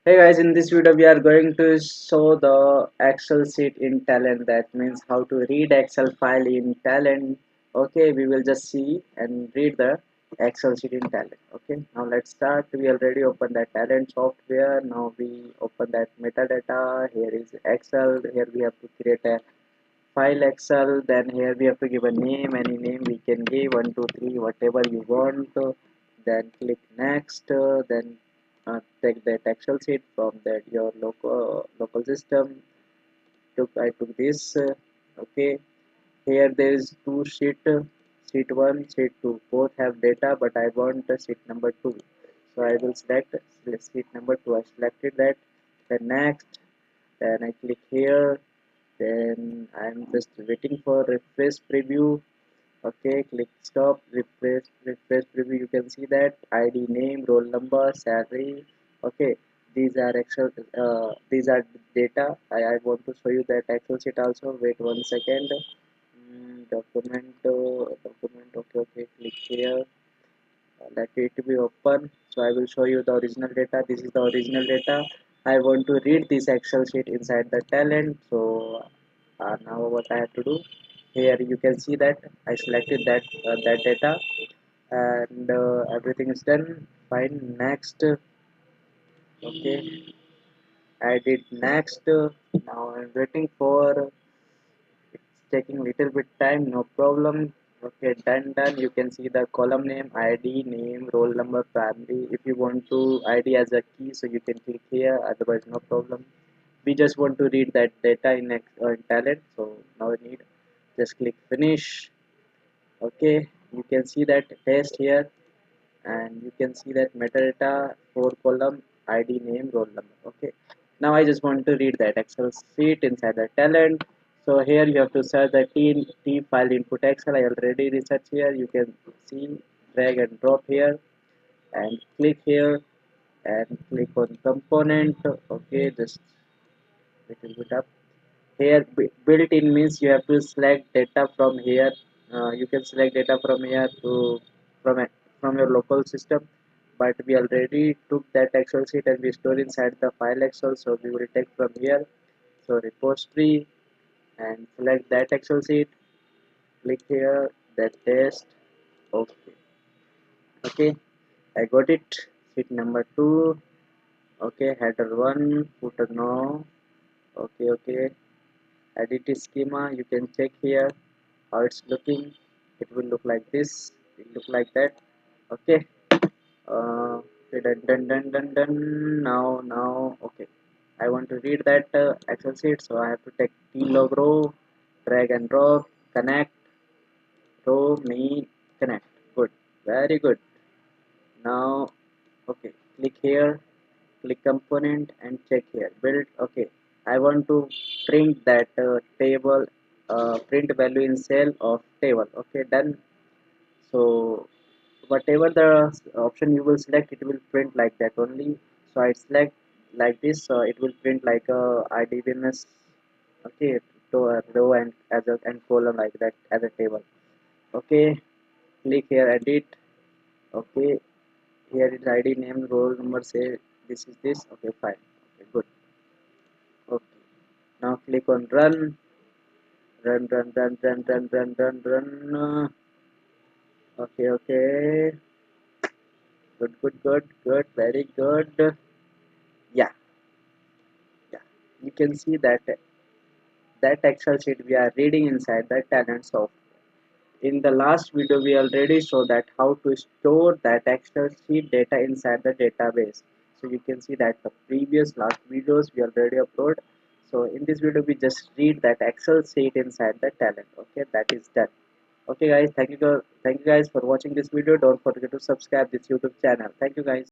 Hey guys, in this video we are going to show the Excel sheet in Talend. That means how to read Excel file in Talend. Okay, we will just see and read the Excel sheet in Talend. Okay, now let's start. We already opened that Talend software. Now we open that metadata. Here is Excel. Here we have to create a file Excel. Then here we have to give a name. Any name we can give 1 2 3 whatever you want. Then click next. Then take that Excel sheet from that your local system. I took this. Okay. Here there is two sheet. Sheet 1, sheet 2. Both have data, but I want sheet number 2. So I will select sheet number 2. I selected that. Then next. Then I click here. Then I'm just waiting for refresh preview. Okay, click stop, refresh preview. You can see that ID, name, roll number, salary. Okay, these are Excel, these are data. I want to show you that Excel sheet also. Wait 1 second. Document. Okay, okay, click here. Let it be open. So I will show you the original data. This is the original data. I want to read this Excel sheet inside the Talent. So now what I have to do, here you can see that I selected that data, and everything is done fine. Next. Okay, I did next. Now I'm waiting for, it's taking little bit time, no problem. Okay, done. You can see the column name, ID, name, roll number, family. If you want to ID as a key, so you can click here, otherwise no problem. We just want to read that data in Talent, so now we need, just click finish. Okay, you can see that test here, and you can see that metadata, 4 column, ID, name, roll number. Okay, now I just want to read that Excel sheet inside the Talent. So here you have to search the t file input Excel. I already research here. You can see, drag and drop here, and click here, and click on component. Okay, just little bit up. Here built in means you have to select data from here. You can select data from here to from from your local system, but we already took that Excel sheet and we store inside the file Excel, so we will take from here. So repository, and select that Excel sheet, click here, that test. Okay, okay, I got it. Sheet number 2. Okay, header 1, footer no. Okay, okay, edit schema. You can check here how it's looking. It will look like this, it look like that. Okay, okay, done. Now okay, I want to read that Excel sheet, so I have to take t log row, drag and drop, connect row, me, connect. Good, very good. Now okay, click here, click component, and check here build. Okay, I want to print that table, print value in cell of table. Okay, done. So whatever the option you will select, it will print like that only. So I select like this, it will print like a IDBMS. Okay, to a row and as a and column like that as a table. Okay, click here, edit. Okay, here is ID, name, roll number, say this is this. Okay, fine. Okay, good. Okay, now click on run. Okay, okay, good, very good. Yeah, yeah, you can see that that Excel sheet we are reading inside the Talent software. In the last video we already show that how to store that Excel sheet data inside the database. So you can see that the previous last videos we already upload. So in this video we just read that Excel sheet inside the Talent. Okay, that is done. Okay guys, thank you guys for watching this video. Don't forget to subscribe this YouTube channel. Thank you guys.